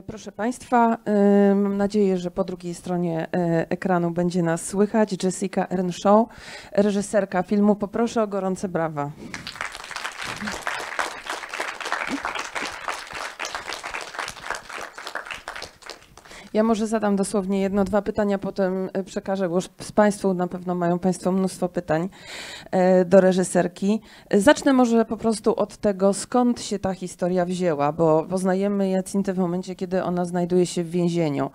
Proszę Państwa, mam nadzieję, że po drugiej stronie ekranu będzie nas słychać. Jessicą Earnshaw, reżyserka filmu. Poproszę o gorące brawa. Ja może zadam dosłownie jedno, dwa pytania, potem przekażę głos Państwu. Na pewno mają Państwo mnóstwo pytań do reżyserki. Zacznę może po prostu od tego, skąd się ta historia wzięła, bo poznajemy Jacintę w momencie, kiedy ona znajduje się w więzieniu.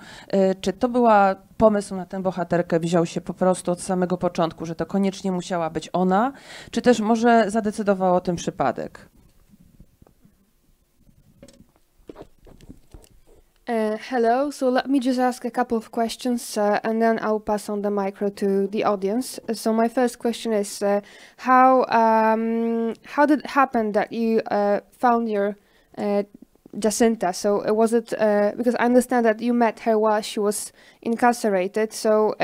Czy to była pomysł na tę bohaterkę wziął się po prostu od samego początku, że to koniecznie musiała być ona, czy też może zadecydował o tym przypadek? Hello, so let me just ask a couple of questions and then I'll pass on the micro to the audience. So my first question is how did it happen that you found your Jacinta? So was it because I understand that you met her while she was incarcerated, so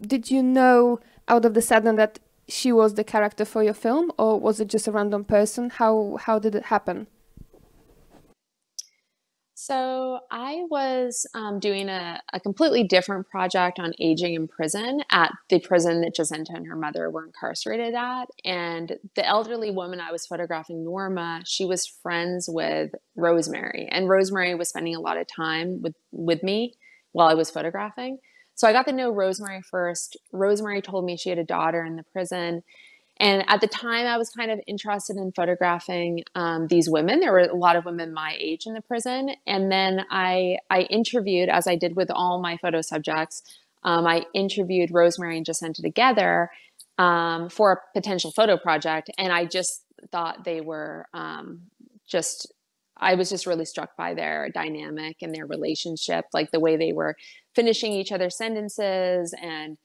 did you know out of the sudden that she was the character for your film, or was it just a random person? How did it happen? So I was doing a completely different project on aging in prison at the prison that Jacinta and her mother were incarcerated at. And the elderly woman I was photographing, Norma, she was friends with Rosemary. And Rosemary was spending a lot of time with me while I was photographing. So I got to know Rosemary first. Rosemary told me she had a daughter in the prison. And at the time, I was kind of interested in photographing these women. There were a lot of women my age in the prison. And then I interviewed, as I did with all my photo subjects, I interviewed Rosemary and Jacinta together for a potential photo project. And I just thought they were I was just really struck by their dynamic and their relationship, like the way they were finishing each other's sentences and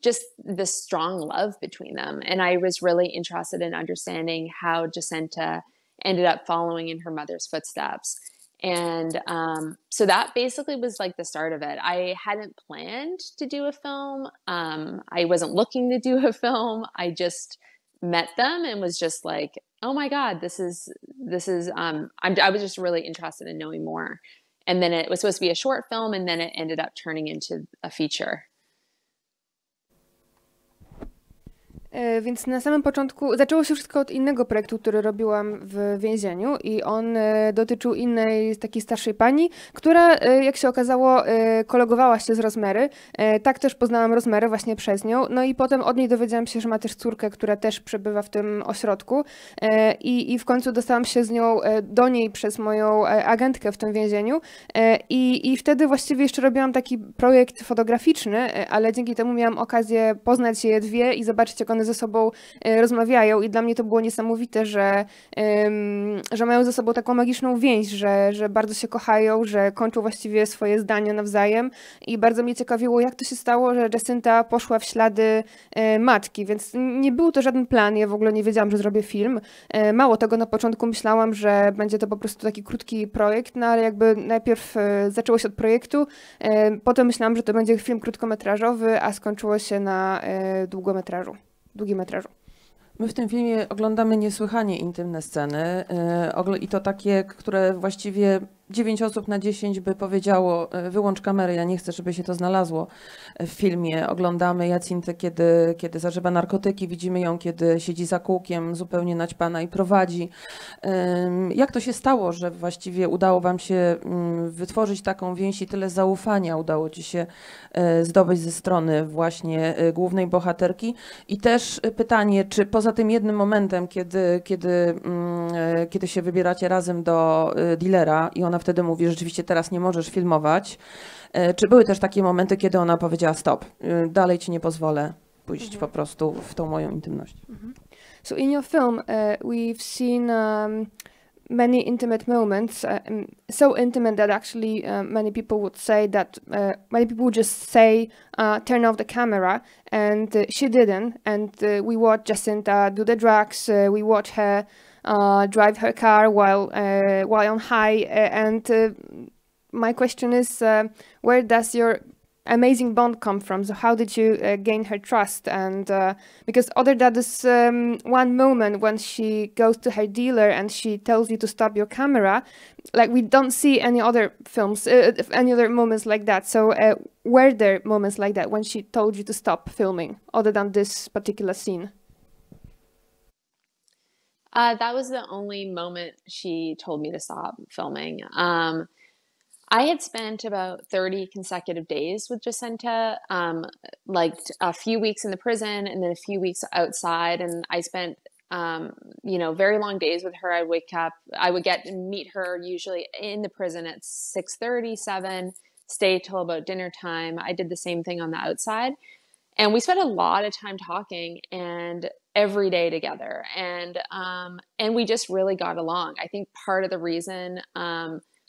just the strong love between them. And I was really interested in understanding how Jacinta ended up following in her mother's footsteps. And so that basically was like the start of it. I hadn't planned to do a film. I wasn't looking to do a film. I just met them and was just like, oh my God, I was just really interested in knowing more. And then it was supposed to be a short film, and then it ended up turning into a feature. Więc na samym początku zaczęło się wszystko od innego projektu, który robiłam w więzieniu i on dotyczył innej takiej starszej pani, która jak się okazało kolegowała się z Rosemary. Tak też poznałam Rosemary właśnie przez nią. No i potem od niej dowiedziałam się, że ma też córkę, która też przebywa w tym ośrodku i w końcu dostałam się z nią do niej przez moją agentkę w tym więzieniu i wtedy właściwie jeszcze robiłam taki projekt fotograficzny, ale dzięki temu miałam okazję poznać je dwie i zobaczyć, jak one ze sobą rozmawiają i dla mnie to było niesamowite, że mają ze sobą taką magiczną więź, że bardzo się kochają, że kończą właściwie swoje zdania nawzajem i bardzo mnie ciekawiło, jak to się stało, że Jacinta poszła w ślady matki, więc nie był to żaden plan, ja w ogóle nie wiedziałam, że zrobię film. Mało tego, na początku myślałam, że będzie to po prostu taki krótki projekt, no ale jakby najpierw zaczęło się od projektu, potem myślałam, że to będzie film krótkometrażowy, a skończyło się na długim metrażu. My w tym filmie oglądamy niesłychanie intymne sceny i to takie, które właściwie 9 osób na 10 by powiedziało, wyłącz kamerę, ja nie chcę, żeby się to znalazło w filmie. Oglądamy Jacintę, kiedy zażywa narkotyki, widzimy ją, kiedy siedzi za kółkiem, zupełnie naćpana i prowadzi. Jak to się stało, że właściwie udało wam się wytworzyć taką więź i tyle zaufania udało ci się zdobyć ze strony właśnie głównej bohaterki? I też pytanie, czy poza tym jednym momentem, kiedy się wybieracie razem do dealera i ona wtedy mówi, że rzeczywiście teraz nie możesz filmować. Czy były też takie momenty, kiedy ona powiedziała stop, dalej ci nie pozwolę pójść po prostu w tą moją intymność? So in your film, we've seen many intimate moments, so intimate that actually many people would say that, many people would just say, turn off the camera, and she didn't. And we watched Jacinta do the drugs, we watched her drive her car while on high, and my question is, where does your amazing bond come from? So how did you gain her trust? And because other than this one moment when she goes to her dealer and she tells you to stop your camera, like we don't see any other films, any other moments like that. So were there moments like that when she told you to stop filming, other than this particular scene? That was the only moment she told me to stop filming. I had spent about 30 consecutive days with Jessicą, like a few weeks in the prison and then a few weeks outside. And I spent, very long days with her. I would get to meet her usually in the prison at 6:30, 7, stay till about dinner time. I did the same thing on the outside. And we spent a lot of time talking and every day together. And we just really got along. I think part of the reason,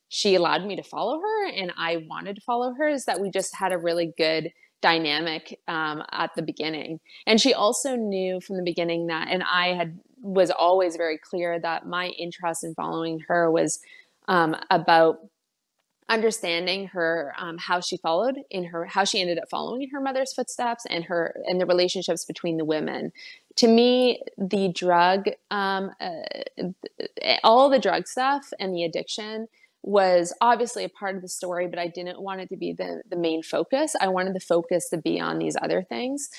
she allowed me to follow her and I wanted to follow her is that we just had a really good dynamic at the beginning. And she also knew from the beginning that, and was always very clear that my interest in following her was about understanding her, how she ended up following in her mother's footsteps and the relationships between the women. To me, the drug, all the drug stuff and the addiction was obviously a part of the story, but I didn't want it to be the main focus. I wanted the focus to be on these other things.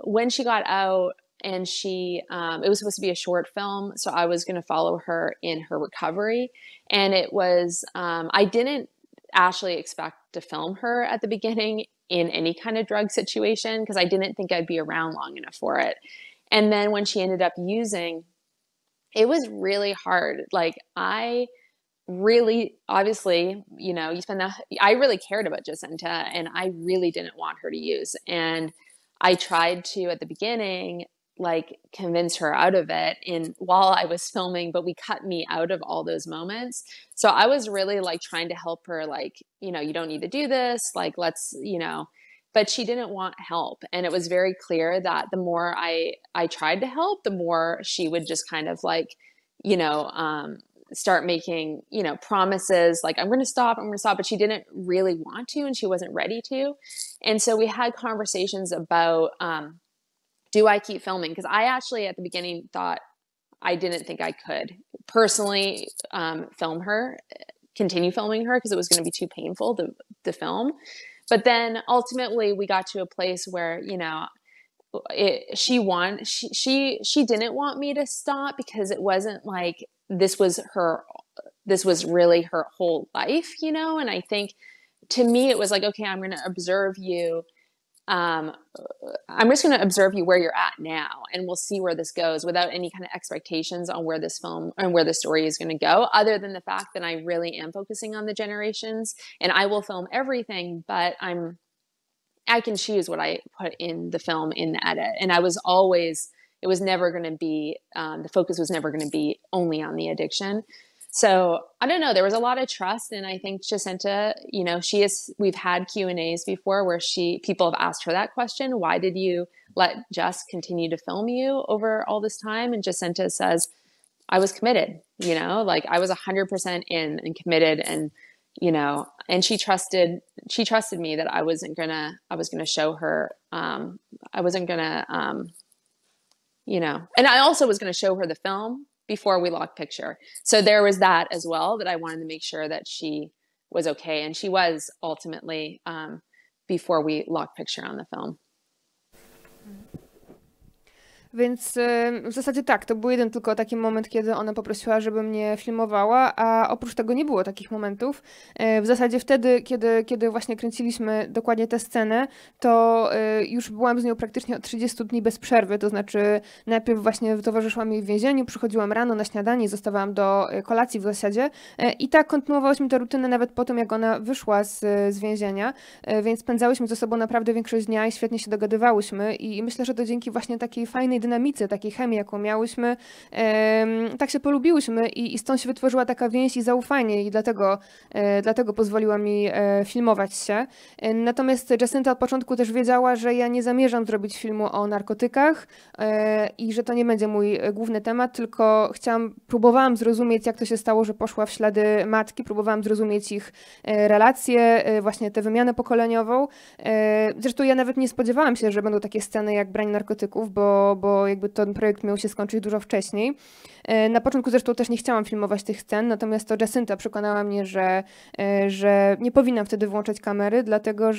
When she got out and it was supposed to be a short film, so I was going to follow her in her recovery. And it was, I didn't actually expect to film her at the beginning in any kind of drug situation because I didn't think I'd be around long enough for it. And then when she ended up using, it was really hard. Like I really, obviously, I really cared about Jessicą and I really didn't want her to use. And I tried to, at the beginning, like convince her out of it while I was filming, but we cut me out of all those moments. So I was really like trying to help her, like, you don't need to do this. Like, let's, but she didn't want help. And it was very clear that the more I tried to help, the more she would just kind of like, start making, promises like, I'm going to stop, but she didn't really want to, and she wasn't ready to. And so we had conversations about, do I keep filming? Because I actually at the beginning thought I didn't think I could personally continue filming her because it was going to be too painful to film. But then ultimately we got to a place where, she didn't want me to stop because it wasn't like this was really her whole life, and I think to me it was like, okay, I'm going to observe you. I'm just going to observe you where you're at now, and we'll see where this goes without any kind of expectations on where this film and where the story is going to go, other than the fact that I really am focusing on the generations, and I will film everything, but I can choose what I put in the film in the edit. And it was never going to be, the focus was never going to be only on the addiction. So I don't know, there was a lot of trust. And I think Jessicą, we've had Q&As before where people have asked her that question. Why did you let Jess continue to film you over all this time? And Jessicą says, I was committed, like I was 100% in and committed, and, and she trusted me that I was going to show her, I wasn't going to, and I also was going to show her the film before we locked picture. So there was that as well, that I wanted to make sure that she was okay. And she was ultimately before we locked picture on the film. Więc w zasadzie tak, to był jeden tylko taki moment, kiedy ona poprosiła, żeby mnie filmowała, a oprócz tego nie było takich momentów. W zasadzie wtedy, kiedy właśnie kręciliśmy dokładnie tę scenę, to już byłam z nią praktycznie od 30 dni bez przerwy, to znaczy najpierw właśnie towarzyszyłam jej w więzieniu, przychodziłam rano na śniadanie i zostawałam do kolacji w zasadzie i tak kontynuowałyśmy tę rutynę nawet po tym, jak ona wyszła z więzienia, więc spędzałyśmy ze sobą naprawdę większość dnia i świetnie się dogadywałyśmy i myślę, że to dzięki właśnie takiej fajnej samej dynamice, takiej chemii, jaką miałyśmy, tak się polubiłyśmy i stąd się wytworzyła taka więź i zaufanie i dlatego pozwoliła mi filmować się. Natomiast Jacintha od początku też wiedziała, że ja nie zamierzam zrobić filmu o narkotykach i że to nie będzie mój główny temat, tylko próbowałam zrozumieć, jak to się stało, że poszła w ślady matki, próbowałam zrozumieć ich relacje, właśnie tę wymianę pokoleniową. Zresztą ja nawet nie spodziewałam się, że będą takie sceny jak branie narkotyków, bo jakby ten projekt miał się skończyć dużo wcześniej. Na początku zresztą też nie chciałam filmować tych scen, natomiast to Jacintha przekonała mnie, że nie powinnam wtedy włączać kamery, dlatego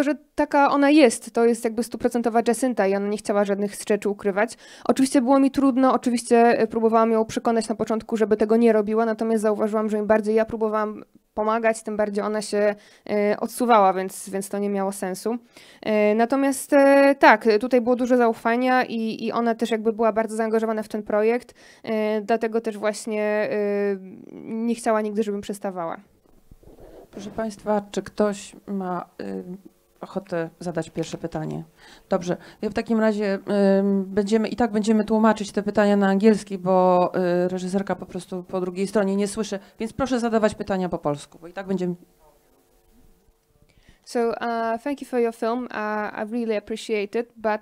że taka ona jest, to jest jakby 100% Jacintha i ona nie chciała żadnych rzeczy ukrywać. Oczywiście było mi trudno, oczywiście próbowałam ją przekonać na początku, żeby tego nie robiła, natomiast zauważyłam, że im bardziej ja próbowałam pomagać, tym bardziej ona się odsuwała, więc to nie miało sensu. Natomiast tak, tutaj było dużo zaufania i ona też jakby była bardzo zaangażowana w ten projekt, dlatego też właśnie nie chciała nigdy, żebym przestawała. Proszę Państwa, czy ktoś ma ochotę zadać pierwsze pytanie? Dobrze, ja w takim razie będziemy tłumaczyć te pytania na angielski, bo reżyserka po prostu po drugiej stronie nie słyszy, więc proszę zadawać pytania po polsku, bo i tak będziemy... So, thank you for your film. I really appreciate it, but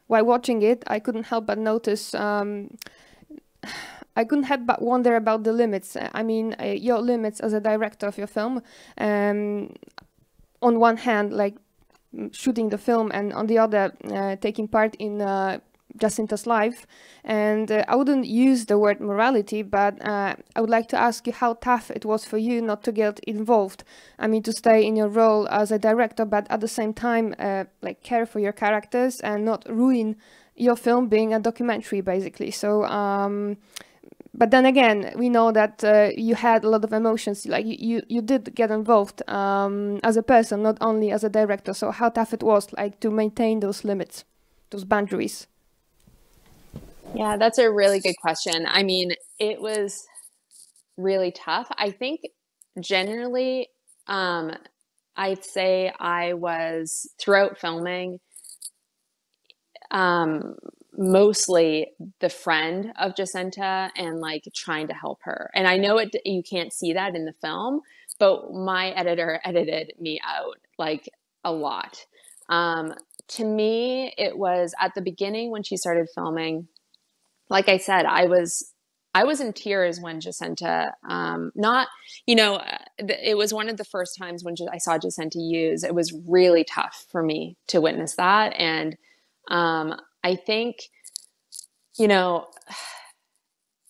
while watching it, I couldn't help but notice I couldn't help but wonder about the limits. I mean, your limits as a director of your film. On one hand, like shooting the film, and on the other, taking part in Jacintha's life. And I wouldn't use the word morality, but I would like to ask you how tough it was for you not to get involved. I mean, to stay in your role as a director, but at the same time, like care for your characters and not ruin your film being a documentary, basically. So, but then again, we know that you had a lot of emotions. Like you did get involved as a person, not only as a director. So how tough it was, like, to maintain those limits, those boundaries. Yeah, that's a really good question. I mean, it was really tough. I think generally, I'd say I was, throughout filming, mostly the friend of Jacintha and like trying to help her. And I know you can't see that in the film, but my editor edited me out like a lot. To me, it was at the beginning when she started filming, like I said, I was in tears when Jacintha, it was one of the first times when I saw Jacintha use. It was really tough for me to witness that. And I think,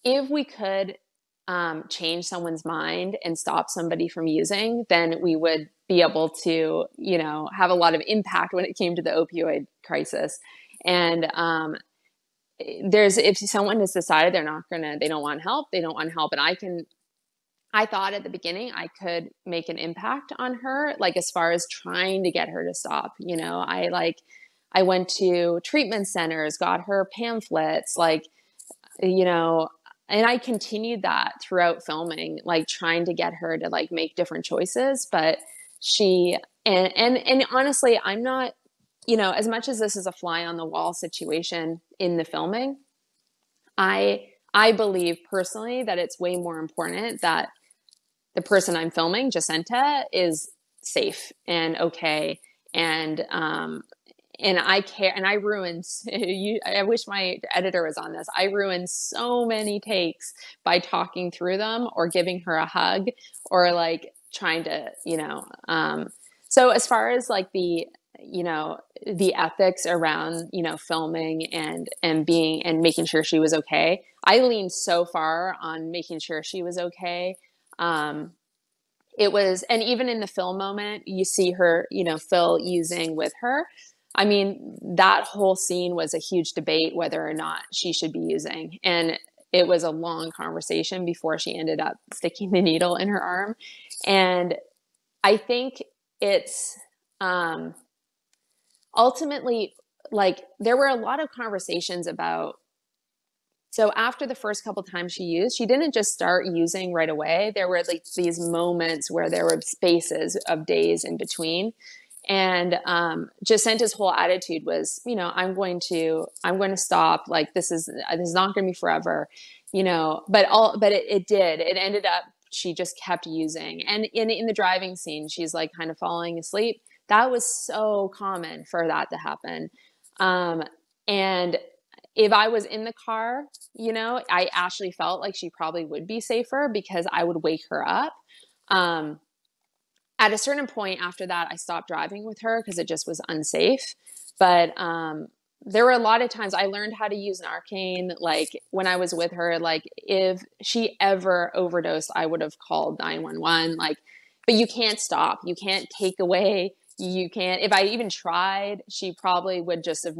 if we could change someone's mind and stop somebody from using, then we would be able to, have a lot of impact when it came to the opioid crisis. And if someone has decided they don't want help, and I thought at the beginning I could make an impact on her, like as far as trying to get her to stop. I went to treatment centers, got her pamphlets, and I continued that throughout filming, like trying to get her to like make different choices. But she, and honestly, I'm not, as much as this is a fly on the wall situation in the filming, I believe personally that it's way more important that the person I'm filming, Jacintha, is safe and okay. And I care, and I ruined, I wish my editor was on this. I ruined so many takes by talking through them or giving her a hug or like trying to, so as far as like the ethics around, filming and making sure she was okay, I leaned so far on making sure she was okay. It was, and even in the film moment, you see her, Phil using with her. I mean, that whole scene was a huge debate whether or not she should be using. And it was a long conversation before she ended up sticking the needle in her arm. And I think it's ultimately, like, there were a lot of conversations about, so after the first couple times she used, she didn't just start using right away. There were like these moments where there were spaces of days in between. And Jacinta's whole attitude was, you know, I'm going to stop. Like, this is not going to be forever, you know. But it did. It ended up, she just kept using. And in the driving scene, she's like kind of falling asleep. That was so common for that to happen. And if I was in the car, you know, I actually felt like she probably would be safer because I would wake her up. At a certain point after that, I stopped driving with her because it just was unsafe. But there were a lot of times I learned how to use Narcan. Like when I was with her, like if she ever overdosed, I would have called 911. Like, but you can't stop. You can't take away. You can't. If I even tried, she probably would just have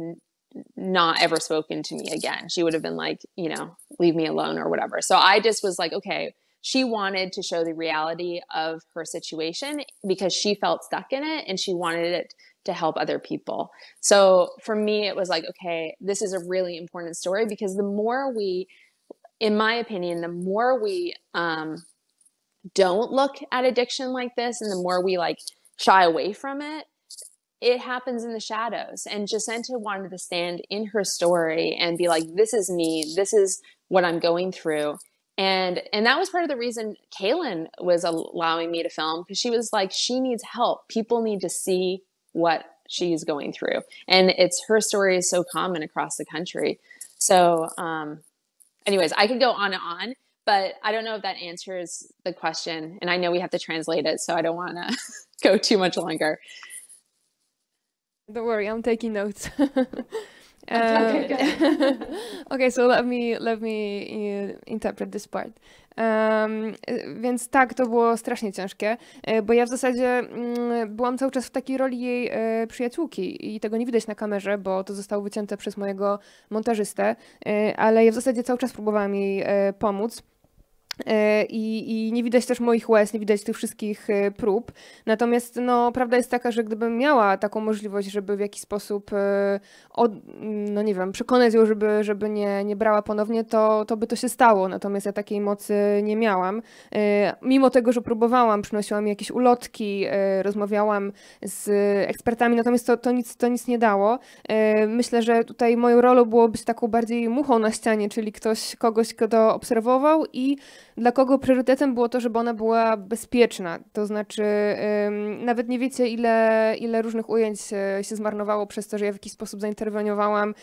not ever spoken to me again. She would have been like, you know, leave me alone or whatever. So I just was like, okay. She wanted to show the reality of her situation because she felt stuck in it and she wanted it to help other people. So for me, it was like, okay, this is a really important story because the more we, in my opinion, the more we don't look at addiction like this and the more we like shy away from it, it happens in the shadows. And Jacinta wanted to stand in her story and be like, this is me. This is what I'm going through. And that was part of the reason Kaylin was allowing me to film, because she was like, she needs help. People need to see what she's going through. And her story is so common across the country. So anyways, I could go on and on, but I don't know if that answers the question. And I know we have to translate it, so I don't want to go too much longer. Don't worry, I'm taking notes. Okay, okay, so let me interpret this part. Więc tak, to było strasznie ciężkie, bo ja w zasadzie byłam cały czas w takiej roli jej przyjaciółki i tego nie widać na kamerze, bo to zostało wycięte przez mojego montażystę, ale ja w zasadzie cały czas próbowałam jej pomóc. I nie widać też moich łez, nie widać tych wszystkich prób. Natomiast no, prawda jest taka, że gdybym miała taką możliwość, żeby w jakiś sposób no nie wiem, przekonać ją, żeby nie brała ponownie, to by to się stało. Natomiast ja takiej mocy nie miałam. Mimo tego, że próbowałam, przynosiłam mi jakieś ulotki, rozmawiałam z ekspertami, natomiast to nic nie dało. Myślę, że tutaj moją rolą było być taką bardziej muchą na ścianie, czyli kogoś, kto obserwował i dla kogo priorytetem było to, żeby ona była bezpieczna. To znaczy nawet nie wiecie, ile różnych ujęć się zmarnowało przez to, że ja w jakiś sposób zainterweniowałam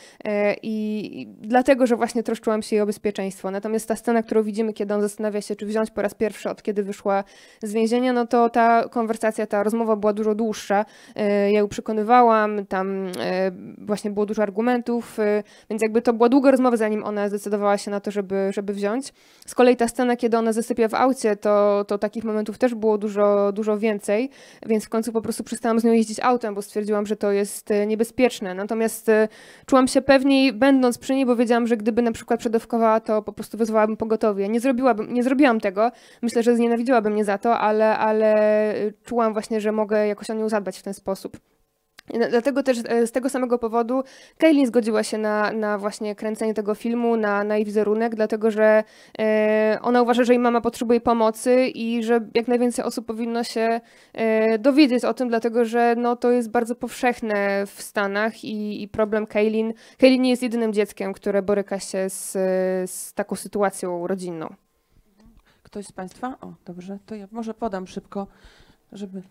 i dlatego, że właśnie troszczyłam się jej o bezpieczeństwo. Natomiast ta scena, którą widzimy, kiedy on zastanawia się, czy wziąć po raz pierwszy, od kiedy wyszła z więzienia, no to ta konwersacja, ta rozmowa była dużo dłuższa. Ja ją przekonywałam, tam właśnie było dużo argumentów, więc jakby to była długa rozmowa, zanim ona zdecydowała się na to, żeby wziąć. Z kolei ta scena, kiedy ona zasypia w aucie, to takich momentów też było dużo więcej, więc w końcu po prostu przestałam z nią jeździć autem, bo stwierdziłam, że to jest niebezpieczne. Natomiast czułam się pewniej, będąc przy niej, bo wiedziałam, że gdyby na przykład przedawkowała, to po prostu wezwałabym pogotowie. Nie zrobiłam tego. Myślę, że znienawidziłaby mnie za to, ale czułam właśnie, że mogę jakoś o nią zadbać w ten sposób. Dlatego też z tego samego powodu Kaylin zgodziła się na właśnie kręcenie tego filmu, na jej wizerunek, dlatego że ona uważa, że jej mama potrzebuje pomocy i że jak najwięcej osób powinno się dowiedzieć o tym, dlatego że no, to jest bardzo powszechne w Stanach i problem Kaylin nie jest jedynym dzieckiem, które boryka się z taką sytuacją rodzinną. Ktoś z Państwa? O, dobrze, to ja może podam szybko, żeby...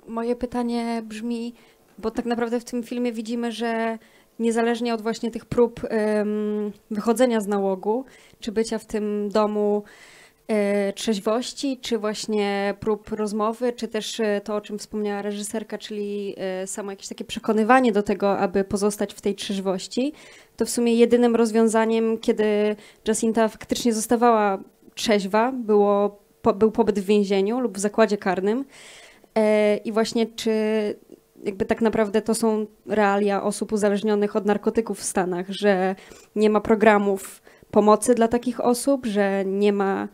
Moje pytanie brzmi, bo tak naprawdę w tym filmie widzimy, że niezależnie od właśnie tych prób wychodzenia z nałogu, czy bycia w tym domu trzeźwości, czy właśnie prób rozmowy, czy też to, o czym wspomniała reżyserka, czyli samo jakieś takie przekonywanie do tego, aby pozostać w tej trzeźwości, to w sumie jedynym rozwiązaniem, kiedy Jacinta faktycznie zostawała trzeźwa, był pobyt w więzieniu lub w zakładzie karnym. I właśnie czy jakby tak naprawdę to są realia osób uzależnionych od narkotyków w Stanach, że nie ma programów pomocy dla takich osób, że nie ma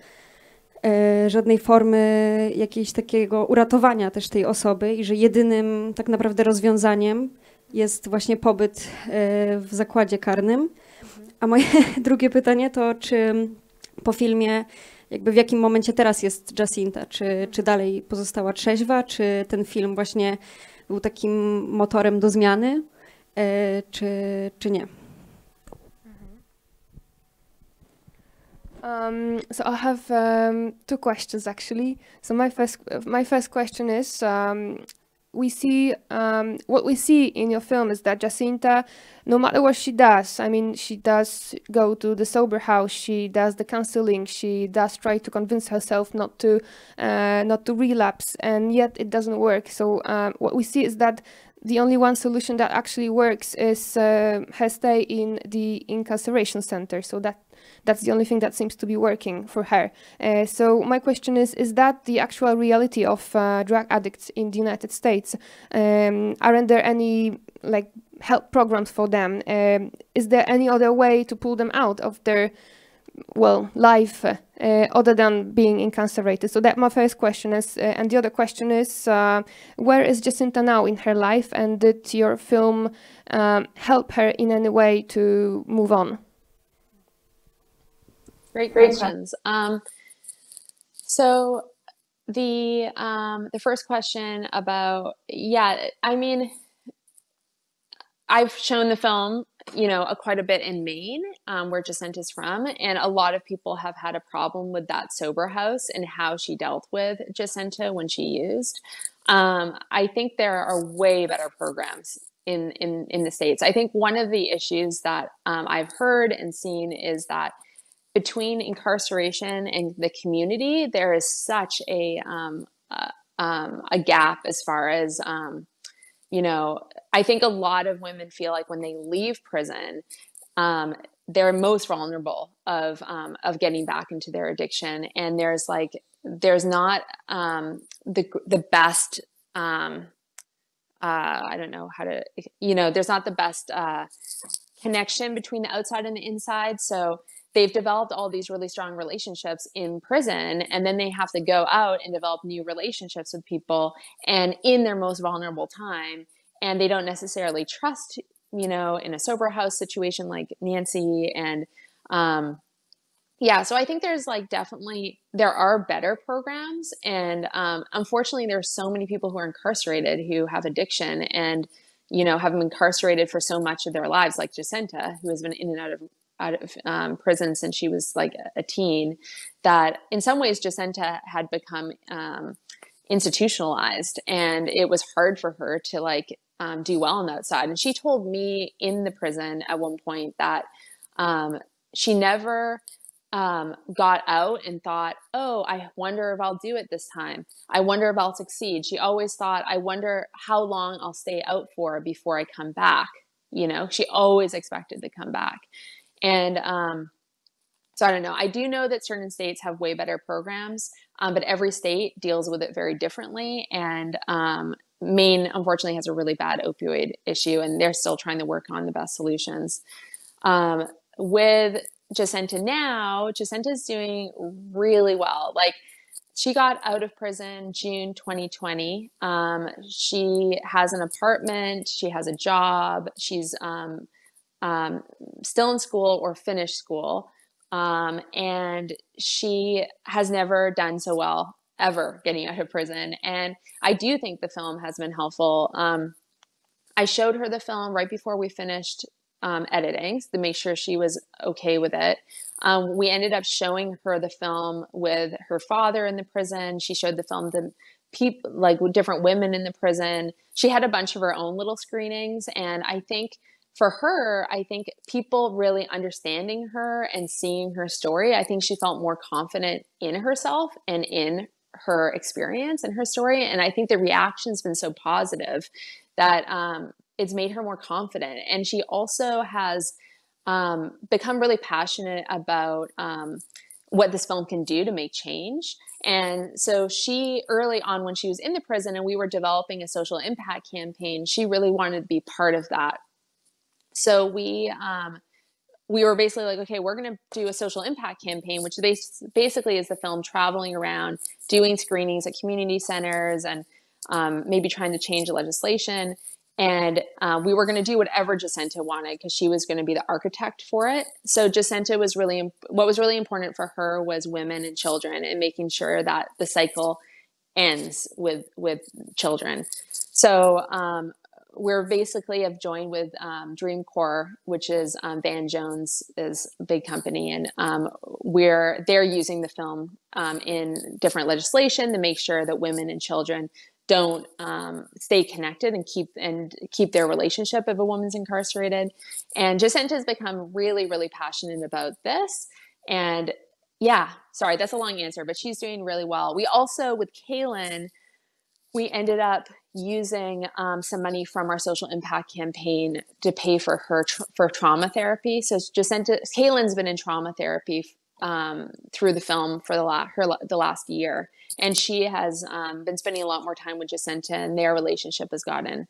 żadnej formy jakiegoś takiego uratowania też tej osoby i że jedynym tak naprawdę rozwiązaniem jest właśnie pobyt w zakładzie karnym. A moje drugie pytanie to, czy po filmie jakby w jakim momencie teraz jest Jacinta? Czy dalej pozostała trzeźwa? Czy ten film właśnie był takim motorem do zmiany? Czy nie? So I have two questions actually. So my first question is, we see what we see in your film is that Jacinta, no matter what she does, I mean, she does go to the sober house, she does the counseling, she does try to convince herself not to relapse, and yet it doesn't work. So what we see is that the only one solution that actually works is her stay in the incarceration center. So that's the only thing that seems to be working for her. So my question is that the actual reality of drug addicts in the United States? Aren't there any like help programs for them? Is there any other way to pull them out of their life other than being incarcerated? So that my first question is, and the other question is, where is Jacinta now in her life, and did your film help her in any way to move on? Great questions. So the first question about, I mean, I've shown the film, quite a bit in Maine, where Jessicą's from, and a lot of people have had a problem with that sober house and how she dealt with Jessicą when she used. I think there are way better programs in the States. I think one of the issues that I've heard and seen is that between incarceration and the community, there is such a gap as far as, I think a lot of women feel like when they leave prison, they're most vulnerable of getting back into their addiction. And there's not the best, I don't know how to, there's not the best connection between the outside and the inside. So they've developed all these really strong relationships in prison, and then they have to go out and develop new relationships with people and in their most vulnerable time. And they don't necessarily trust, in a sober house situation like Nancy. And so I think there's there are better programs. And unfortunately, there's so many people who are incarcerated who have addiction and, have been incarcerated for so much of their lives, like Jessicą, who has been in and out of prison since she was like a teen, that in some ways Jessicą had become institutionalized, and it was hard for her to do well on that side. And she told me in the prison at one point that she never got out and thought, oh, I wonder if I'll do it this time. I wonder if I'll succeed. She always thought, I wonder how long I'll stay out for before I come back. She always expected to come back. And so I don't know. I do know that certain states have way better programs, but every state deals with it very differently. And Maine, unfortunately, has a really bad opioid issue, and they're still trying to work on the best solutions. With Jessicą now, Jessicą's doing really well. She got out of prison June 2020. She has an apartment. She has a job. She's still in school or finished school. And she has never done so well ever getting out of prison. And I do think the film has been helpful. I showed her the film right before we finished editing to make sure she was okay with it. We ended up showing her the film with her father in the prison. She showed the film to people, with different women in the prison. She had a bunch of her own little screenings. And I think for her, people really understanding her and seeing her story, I think she felt more confident in herself and in her experience and her story. And I think the reaction's been so positive that it's made her more confident. And she also has become really passionate about what this film can do to make change. And so she, early on when she was in the prison and we were developing a social impact campaign, she really wanted to be part of that. So we were basically like, okay, we're going to do a social impact campaign, which basically is the film traveling around, doing screenings at community centers and maybe trying to change legislation. And we were going to do whatever Jessicą wanted because she was going to be the architect for it. So Jessicą was what was really important for her was women and children and making sure that the cycle ends with children. So we're basically have joined with Dream Corps, which is Van Jones is a big company, and they're using the film in different legislation to make sure that women and children don't stay connected and keep their relationship if a woman's incarcerated. And Jessicą has become really, really passionate about this. And yeah, sorry, that's a long answer, but she's doing really well. We also, with Kaylin, we ended up using some money from our social impact campaign to pay for her for trauma therapy. So Kaylin's been in trauma therapy through the film for the last year. And she has been spending a lot more time with Jessicą, and their relationship has gotten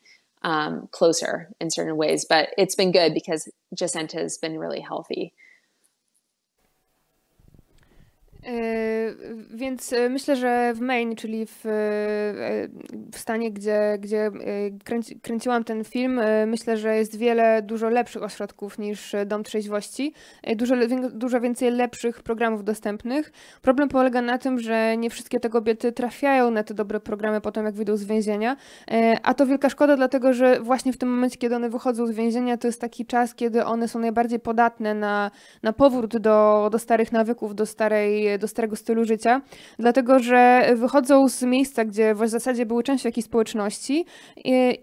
closer in certain ways. But it's been good because Jessicą has been really healthy. Więc myślę, że w Maine, czyli w stanie, gdzie kręciłam ten film, myślę, że jest dużo lepszych ośrodków niż Dom Trzeźwości, dużo więcej lepszych programów dostępnych. Problem polega na tym, że nie wszystkie te kobiety trafiają na te dobre programy potem, jak wyjdą z więzienia, a to wielka szkoda, dlatego że właśnie w tym momencie, kiedy one wychodzą z więzienia, to jest taki czas, kiedy one są najbardziej podatne na powrót do starych nawyków, do starego stylu życia, dlatego że wychodzą z miejsca, gdzie w zasadzie były częścią jakiejś społeczności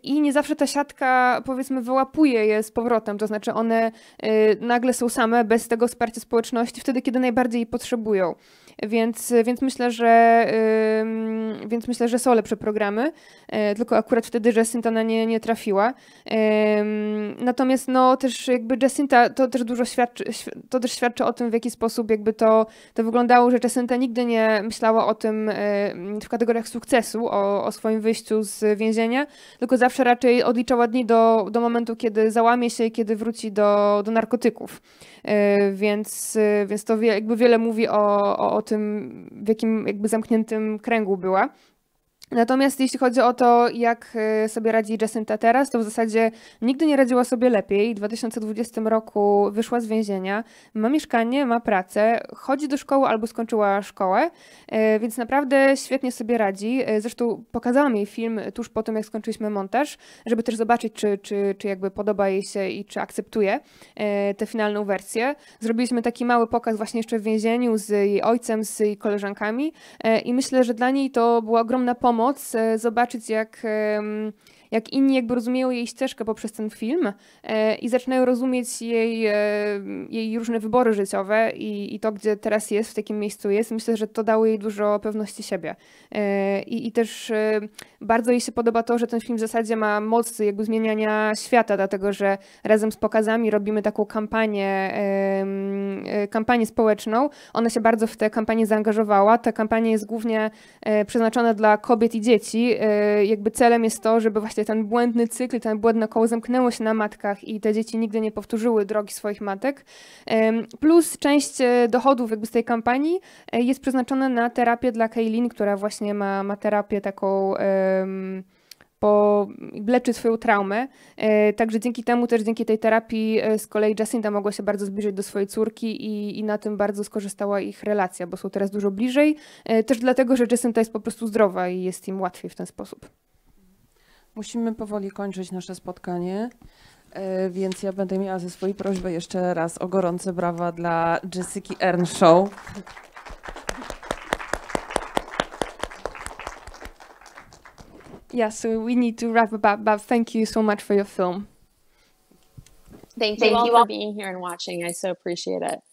i nie zawsze ta siatka, powiedzmy, wyłapuje je z powrotem, to znaczy one nagle są same, bez tego wsparcia społeczności, wtedy, kiedy najbardziej jej potrzebują. Więc myślę, że są lepsze programy, tylko akurat wtedy Jessicą na nie nie trafiła. Natomiast no też jakby Jessicą to też świadczy o tym, w jaki sposób jakby to wyglądało, że Jessicą nigdy nie myślała o tym w kategoriach sukcesu, o swoim wyjściu z więzienia, tylko zawsze raczej odliczała dni do momentu, kiedy załamie się i kiedy wróci do narkotyków. Więc to jakby wiele mówi o tym, w jakim jakby zamkniętym kręgu była. Natomiast jeśli chodzi o to, jak sobie radzi Jessicą teraz, to w zasadzie nigdy nie radziła sobie lepiej. W 2020 roku wyszła z więzienia, ma mieszkanie, ma pracę, chodzi do szkoły albo skończyła szkołę, więc naprawdę świetnie sobie radzi. Zresztą pokazałam jej film tuż po tym, jak skończyliśmy montaż, żeby też zobaczyć, czy jakby podoba jej się i czy akceptuje tę finalną wersję. Zrobiliśmy taki mały pokaz właśnie jeszcze w więzieniu z jej ojcem, z jej koleżankami i myślę, że dla niej to była ogromna pomoc zobaczyć, jak inni jakby rozumieją jej ścieżkę poprzez ten film i zaczynają rozumieć jej różne wybory życiowe i to, gdzie teraz jest, w takim miejscu jest. Myślę, że to dało jej dużo pewności siebie. I też bardzo jej się podoba to, że ten film w zasadzie ma moc jakby zmieniania świata, dlatego że razem z pokazami robimy taką kampanię społeczną. Ona się bardzo w tę kampanię zaangażowała. Ta kampania jest głównie przeznaczona dla kobiet i dzieci. Jakby celem jest to, żeby właśnie ten błędny cykl, ten błędne koło zamknęło się na matkach i te dzieci nigdy nie powtórzyły drogi swoich matek. Plus część dochodów jakby z tej kampanii jest przeznaczona na terapię dla Kaylin, która właśnie ma terapię taką, leczy swoją traumę. Także dzięki temu, też dzięki tej terapii z kolei Jessicą mogła się bardzo zbliżyć do swojej córki i na tym bardzo skorzystała ich relacja, bo są teraz dużo bliżej. Też dlatego, że Jessicą jest po prostu zdrowa i jest im łatwiej w ten sposób. Musimy powoli kończyć nasze spotkanie, więc ja będę miała ze swojej prośby jeszcze raz o gorące brawa dla Jessicą Earnshaw. Yeah, so we need to wrap up, but thank you so much for your film. Thank you all for being here and watching. I so appreciate it.